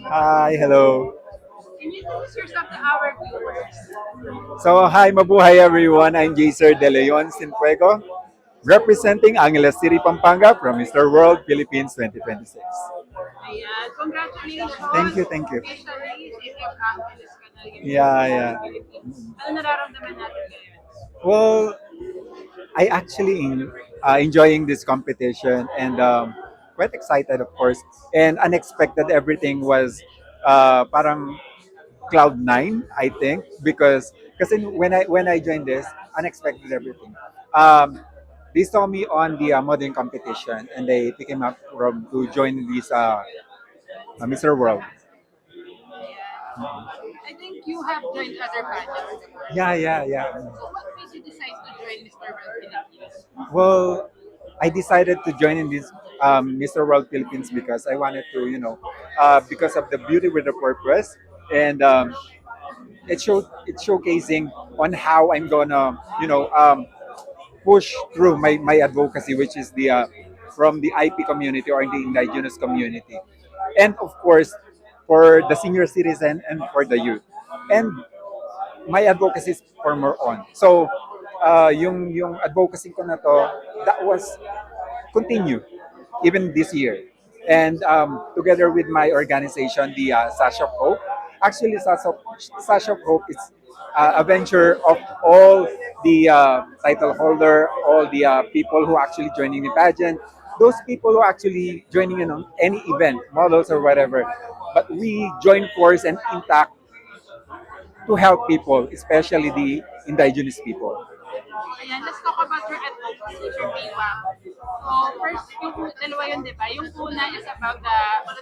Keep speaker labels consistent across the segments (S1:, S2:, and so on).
S1: Hi, hello.
S2: Can you introduce yourself to our viewers?
S1: So, hi, mabuhay everyone. I'm Jaser De Leon Sinfuego, representing Angeles City, Pampanga from Mr. World Philippines 2026.
S2: Ayan, congratulations!
S1: Thank you.
S2: Officially, City of Angeles ka na
S1: Yeah,
S2: United
S1: yeah.
S2: Philippines. Ano nararamdaman natin ngayon?
S1: Well, I actually enjoying this competition and quite excited, of course. And unexpected, everything was parang cloud nine, I think, because when I joined this, unexpected everything. Um, they saw me on the modeling competition, and they picked him up from to join this Mr. World.
S2: Ayan. I think you have joined other pageants before.
S1: Yeah, yeah, yeah.
S2: So what made you decide to join Mr. World Philippines?
S1: Well, I decided to join in this Mr. World Philippines because I wanted to, because of the beauty with the purpose, and it's showcasing on how I'm gonna, push through my advocacy, which is the from the IP community or the indigenous community, and of course for the senior citizen and for the youth. And my advocacy is for more on. So yung advocacy ko na to, that was continue even this year. And together with my organization, the Sash of Hope. Actually, Sash of Hope is a venture of all the title holder, all the people who actually joining the pageant, those people who actually joining in on any event, models or whatever. But we join force and intact to help people, especially the indigenous people.
S2: Ayan, let's talk about your advocacy, your BWAP. So first, yung dalawa yun, di ba? Yung una is about the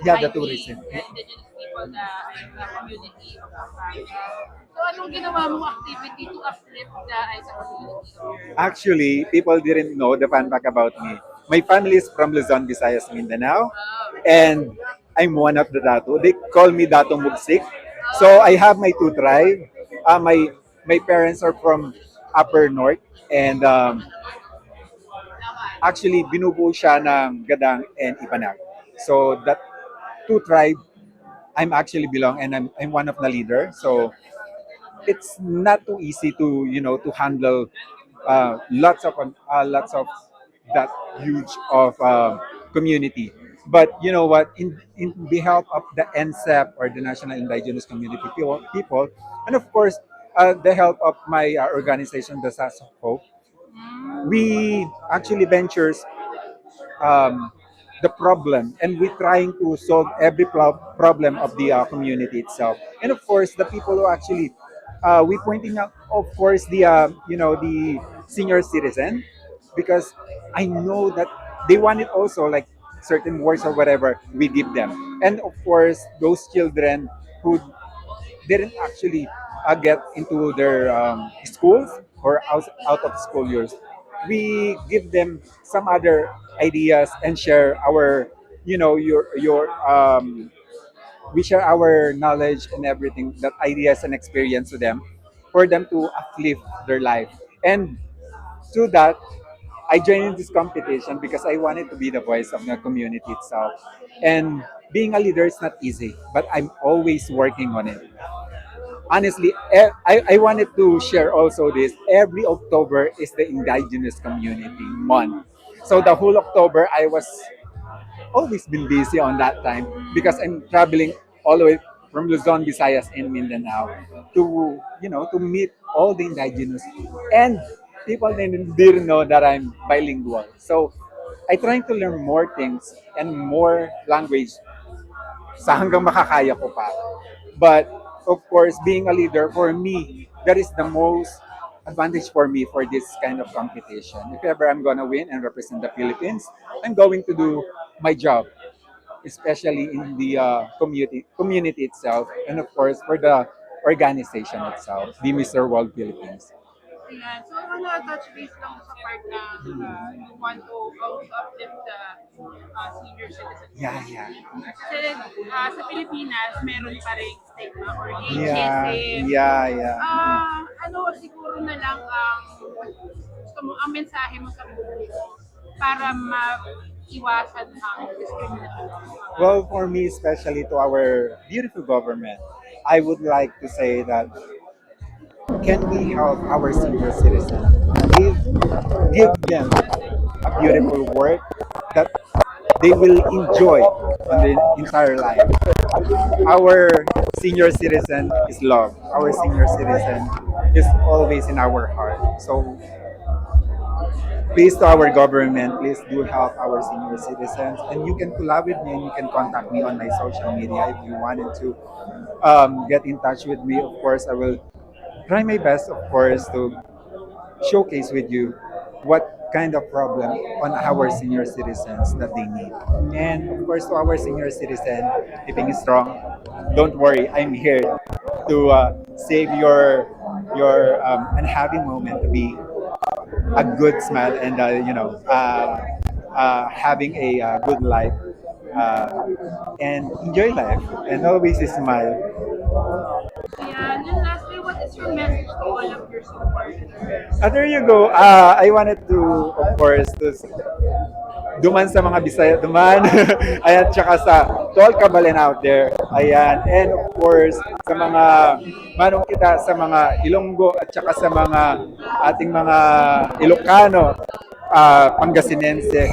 S1: Yeah, the
S2: IP,
S1: tourism.
S2: the indigenous people, the community of Pampanga. So anong ginawa mong activity to uplift the ISA community here?
S1: Actually, people didn't know the fun fact about me. My family is from Luzon, Visayas, Mindanao, and I'm one of the Datu. They call me Datu Mugsik. So I have my two tribe. My parents are from Upper North, and actually binubuo siya ng Gadang and Ipanag. So that two tribe, I'm actually belong, and I'm one of the leader. So it's not too easy to to handle lots of that huge of community. But you know what? In behalf of the NSEP or the National Indigenous Community people and of course the help of my organization, the SAS of Hope, we actually ventures um, the problem, and we're trying to solve every problem of the community itself. And of course the people who actually we pointing out, of course, the the senior citizen, because I know that they want it also, like certain words or whatever we give them. And of course those children who didn't actually get into their schools or out of school years, we give them some other ideas and share our, your we share our knowledge and everything, that ideas and experience to them, for them to uplift their life. And through that, I joined in this competition because I wanted to be the voice of the community itself. And being a leader is not easy, but I'm always working on it. Honestly, I wanted to share also this. Every October is the Indigenous Community Month. So the whole October, I was always been busy on that time because I'm traveling all the way from Luzon, Visayas, and Mindanao to, to meet all the indigenous. And people didn't know that I'm bilingual. So I trying to learn more things and more language sa hanggang makakaya ko pa. But of course, being a leader, for me, that is the most advantage for me for this kind of competition. If ever I'm gonna win and represent the Philippines, I'm going to do my job, especially in the community itself, and of course for the organization itself, the Mr. World Philippines.
S2: Ayan. So, I wanna touch base lang sa part na you want to also uplift the senior citizen
S1: Yeah, yeah.
S2: community. Kasi sa Pilipinas, meron pa rin stigma or
S1: Yeah,
S2: ageism.
S1: yeah, yeah.
S2: Ano siguro na lang ang gusto mo, ang mensahe mo sa publiko para iwasan ang discrimination?
S1: Well, for me, especially to our beautiful government, I would like to say that can we help our senior citizens? Give, give them a beautiful work that they will enjoy on the entire life. Our senior citizen is love. Our senior citizen is always in our heart. So please to our government, please do help our senior citizens. And you can collab with me and you can contact me on my social media if you wanted to get in touch with me. Of course, I will try my best, of course, to showcase with you what kind of problem on our senior citizens that they need. And of course, to our senior citizen, keeping strong, don't worry, I'm here to save your unhappy moment to be a good smile and having a good life and enjoy life and always smile.
S2: Ayan. And lastly, what is your message to all of your supporters?
S1: There you go. I wanted to, of course, to duman sa mga Bisaya, duman. Ayan, tsaka sa to all Kabalen out there. Ayan, and of course, sa mga manong kita sa mga Ilonggo at tsaka sa mga ating mga Ilocano, Pangasinense,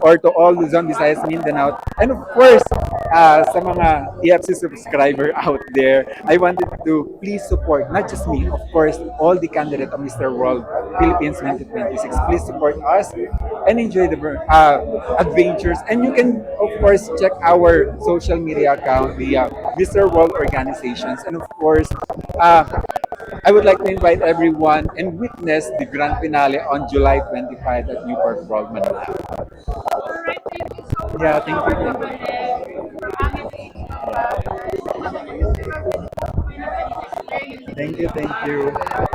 S1: or to all Luzon, Visayas, Mindanao. And of course, sa mga EFC subscriber out there, I wanted to please support, not just me, of course, all the candidate of Mr. World Philippines 2026. Please support us and enjoy the adventures. And you can, of course, check our social media account, the Mr. World Organizations. And of course, I would like to invite everyone and witness the grand finale on July 25 at Newport World, Manila.
S2: Alright, thank you so much.
S1: Yeah, thank you. Thank you.
S2: For having me.
S1: Thank you. Thank you.